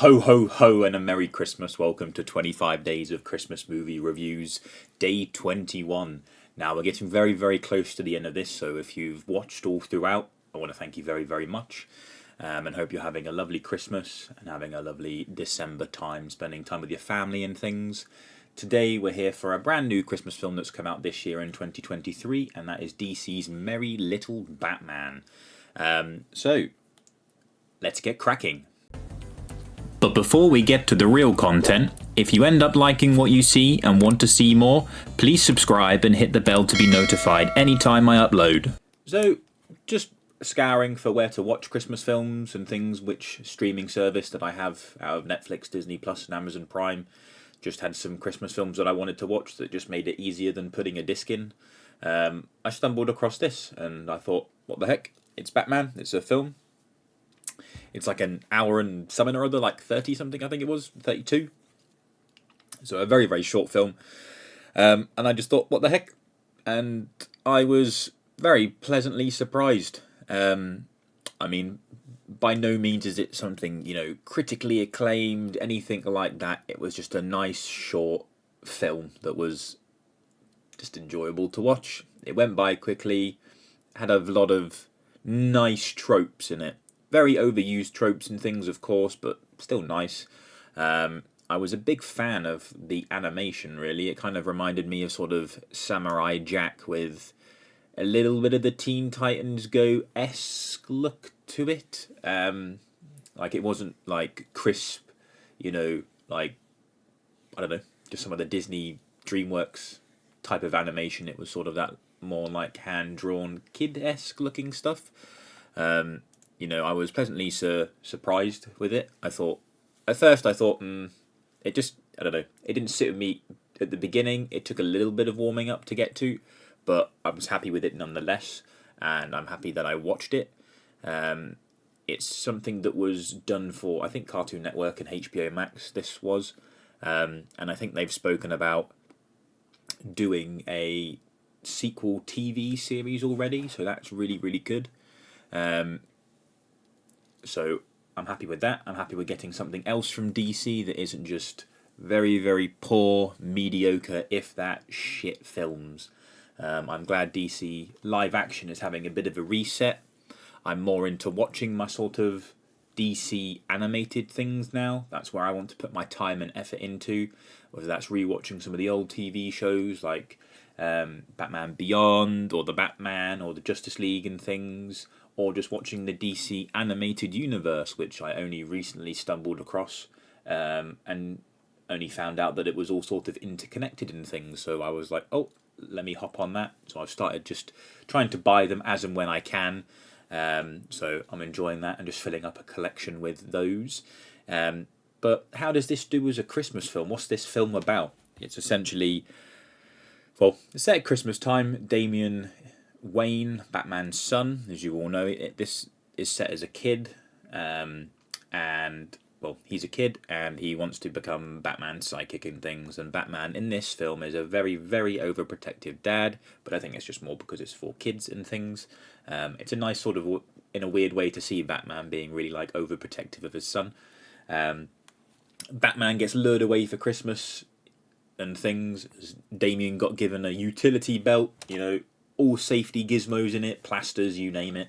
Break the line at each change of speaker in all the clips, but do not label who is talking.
Ho ho ho and a Merry Christmas. Welcome to 25 Days of Christmas Movie Reviews, day 21. Now we're getting very, very close to the end of this, so if you've watched all throughout, I want to thank you very, very much. And hope you're having a lovely Christmas and having a lovely December time, spending time with your family and things. Today we're here for a brand new Christmas film that's come out this year in 2023, and that is DC's Merry Little Batman. So, let's get cracking. But before we get to the real content, if you end up liking what you see and want to see more, please subscribe and hit the bell to be notified anytime I upload. So, just scouring for where to watch Christmas films and things, which streaming service that I have out of Netflix, Disney Plus and Amazon Prime just had some Christmas films that I wanted to watch that just made it easier than putting a disc in. I stumbled across this and I thought, what the heck? It's Batman, it's a film. It's like an hour and something or other, like 30 something, I think it was, 32. So a very, very short film. And I just thought, what the heck? And I was very pleasantly surprised. I mean, by no means is it something, critically acclaimed, anything like that. It was just a nice, short film that was just enjoyable to watch. It went by quickly, had a lot of nice tropes in it. Very overused tropes and things, of course, but still nice. I was a big fan of the animation, really. It kind of reminded me of sort of Samurai Jack with a little bit of the Teen Titans Go-esque look to it. Like, it wasn't, like, crisp, like, I don't know, just some of the Disney DreamWorks type of animation. It was sort of that more, like, hand-drawn, kid-esque looking stuff. I was pleasantly surprised with it. At first I thought, it just, I don't know, it didn't sit with me at the beginning. It took a little bit of warming up to get to, but I was happy with it nonetheless, and I'm happy that I watched it. It's something that was done for, I think, Cartoon Network and HBO Max, this was, and I think they've spoken about doing a sequel TV series already, so that's really, really good. So I'm happy with that. I'm happy with getting something else from DC that isn't just very, very poor, mediocre, if that, shit films. I'm glad DC live action is having a bit of a reset. I'm more into watching my sort of DC animated things now. That's where I want to put my time and effort into, whether that's rewatching some of the old TV shows like Batman Beyond or the Batman or the Justice League and things, or just watching the DC animated universe, which I only recently stumbled across and only found out that it was all sort of interconnected and things. So I was like, oh, let me hop on that. So I've started just trying to buy them as and when I can. So I'm enjoying that and just filling up a collection with those. But how does this do as a Christmas film? What's this film about? It's essentially, well, it's set at Christmas time. Damian Wayne, Batman's son, as you all know, this is set as a kid, and, well, he's a kid, and he wants to become Batman's psychic and things, and Batman in this film is a very, very overprotective dad, but I think it's just more because it's for kids and things. It's a nice sort of, in a weird way, to see Batman being really, like, overprotective of his son. Batman gets lured away for Christmas and things. Damian got given a utility belt, all safety gizmos in it, plasters, you name it.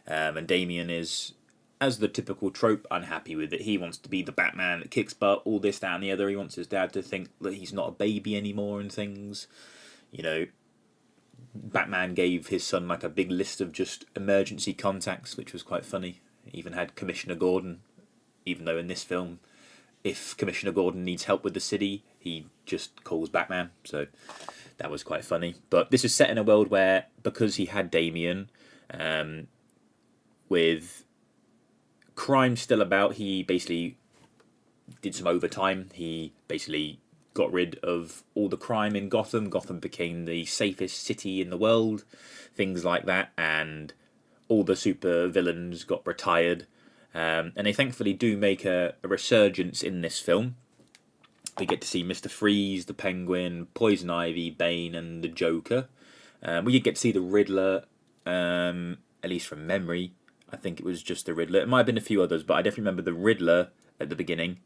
And Damian is, as the typical trope, unhappy with it. He wants to be the Batman that kicks butt, all this, that, and the other. He wants his dad to think that he's not a baby anymore and things. Batman gave his son like a big list of just emergency contacts, which was quite funny. He even had Commissioner Gordon, even though in this film, if Commissioner Gordon needs help with the city, he just calls Batman. So that was quite funny. But this is set in a world where, because he had Damian, with crime still about, he basically did some overtime. He basically got rid of all the crime in Gotham. Gotham became the safest city in the world, things like that, and all the super villains got retired. And they thankfully do make a resurgence in this film. We get to see Mr. Freeze, the Penguin, Poison Ivy, Bane, and the Joker. We did get to see the Riddler, at least from memory. I think it was just the Riddler. It might have been a few others, but I definitely remember the Riddler at the beginning,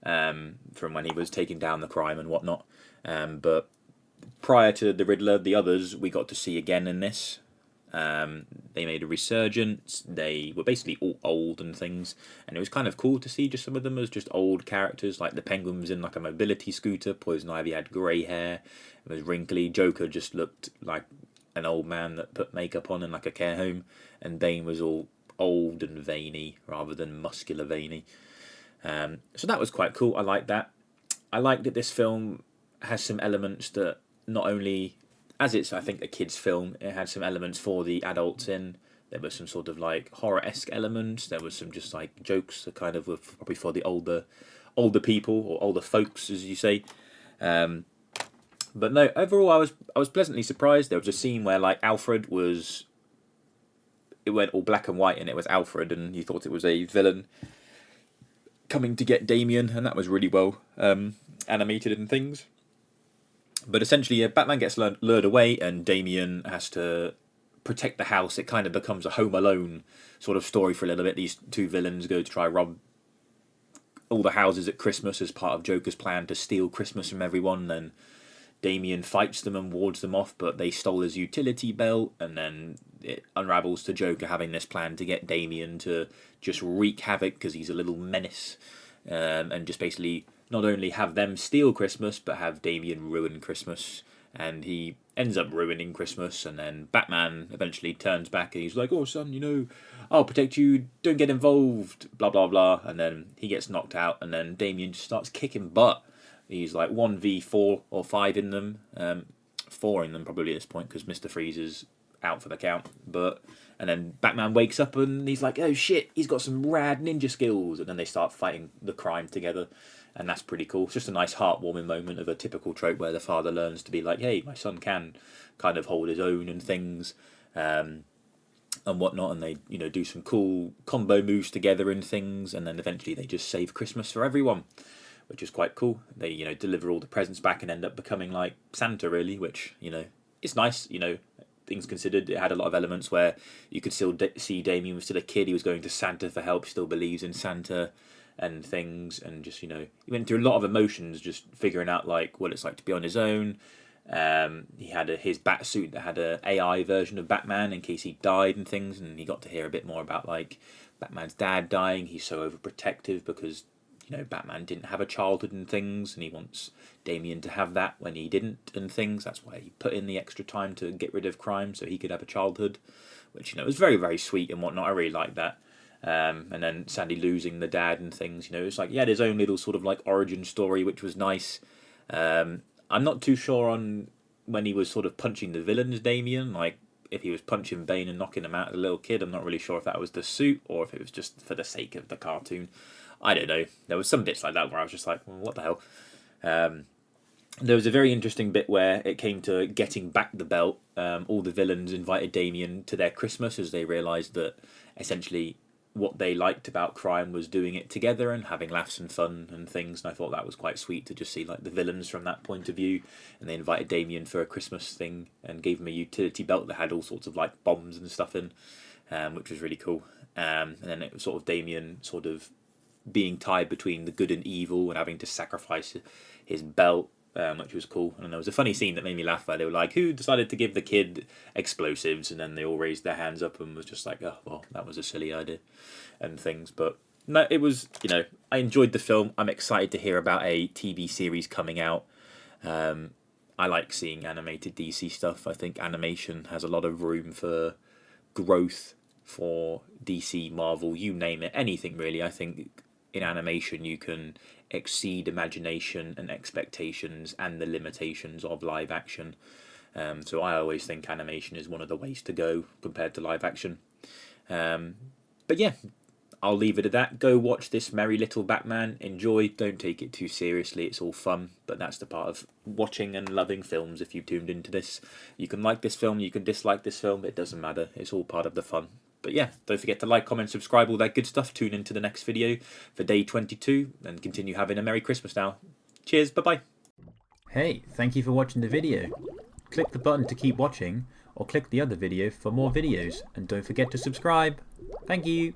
from when he was taking down the crime and whatnot. But prior to the Riddler, the others we got to see again in this. They made a resurgence. They were basically all old and things, and it was kind of cool to see just some of them as just old characters. Like the Penguin was in like a mobility scooter. Poison Ivy had grey hair. It was wrinkly. Joker just looked like an old man that put makeup on in like a care home, and Bane was all old and veiny rather than muscular veiny. So that was quite cool. I like that. I like that this film has some elements that not only, as it's I think a kids' film, it had some elements for the adults in. There were some sort of like horror-esque elements. There was some just like jokes that kind of were probably for the older people or older folks, as you say. But no, overall I was pleasantly surprised. There was a scene where like Alfred was, it went all black and white and it was Alfred, and you thought it was a villain coming to get Damien, and that was really well animated and things. But essentially, Batman gets lured away, and Damien has to protect the house. It kind of becomes a Home Alone sort of story for a little bit. These two villains go to try rob all the houses at Christmas as part of Joker's plan to steal Christmas from everyone. Then Damien fights them and wards them off, but they stole his utility belt, and then it unravels to Joker having this plan to get Damien to just wreak havoc because he's a little menace, and just basically not only have them steal Christmas, but have Damien ruin Christmas. And he ends up ruining Christmas, and then Batman eventually turns back and he's like, "Oh, son, you know, I'll protect you, don't get involved, blah, blah, blah." And then he gets knocked out, and then Damien just starts kicking butt. He's like 1v4 or 5 in them. 4 in them probably at this point, because Mr. Freeze is out for the count. And then Batman wakes up and he's like, "Oh shit, he's got some rad ninja skills." And then they start fighting the crime together. And that's pretty cool. It's just a nice heartwarming moment of a typical trope where the father learns to be like, "Hey, my son can kind of hold his own and things, and whatnot." And they, do some cool combo moves together and things. And then eventually they just save Christmas for everyone, which is quite cool. They, deliver all the presents back and end up becoming like Santa, really, which, it's nice, things considered. It had a lot of elements where you could still see Damien was still a kid. He was going to Santa for help, still believes in Santa and things, and just, he went through a lot of emotions just figuring out like what it's like to be on his own. He had his bat suit that had a AI version of Batman in case he died and things, and he got to hear a bit more about like Batman's dad dying. He's so overprotective because Batman didn't have a childhood and things, and he wants Damien to have that when he didn't and things. That's why he put in the extra time to get rid of crime so he could have a childhood, which was very, very sweet and whatnot. I really liked that. And then Sandy losing the dad and things, it's like he had his own little sort of like origin story, which was nice. I'm not too sure on when he was sort of punching the villains, Damien, like if he was punching Bane and knocking him out as a little kid. I'm not really sure if that was the suit or if it was just for the sake of the cartoon. I don't know. There was some bits like that where I was just like, well, what the hell? There was a very interesting bit where it came to getting back the belt. All the villains invited Damien to their Christmas as they realised that essentially what they liked about crime was doing it together and having laughs and fun and things. And I thought that was quite sweet to just see like the villains from that point of view. And they invited Damien for a Christmas thing and gave him a utility belt that had all sorts of like bombs and stuff in, which was really cool. And then it was sort of Damien sort of being tied between the good and evil and having to sacrifice his belt, which was cool. And there was a funny scene that made me laugh where they were like, "Who decided to give the kid explosives?" And then they all raised their hands up and was just like, "Oh, well, that was a silly idea," and things. But no, it was, I enjoyed the film. I'm excited to hear about a TV series coming out. I like seeing animated DC stuff. I think animation has a lot of room for growth for DC, Marvel, you name it, anything really. I think in animation you can exceed imagination and expectations and the limitations of live action. So I always think animation is one of the ways to go compared to live action. But yeah, I'll leave it at that. Go watch this Merry Little Batman. Enjoy. Don't take it too seriously. It's all fun, but that's the part of watching and loving films. If you tuned into this, you can like this film, you can dislike this film. It doesn't matter. It's all part of the fun. But yeah, don't forget to like, comment, subscribe, all that good stuff. Tune into the next video for day 22 and continue having a Merry Christmas now. Cheers, bye-bye.
Hey, thank you for watching the video. Click the button to keep watching or click the other video for more videos, and don't forget to subscribe. Thank you.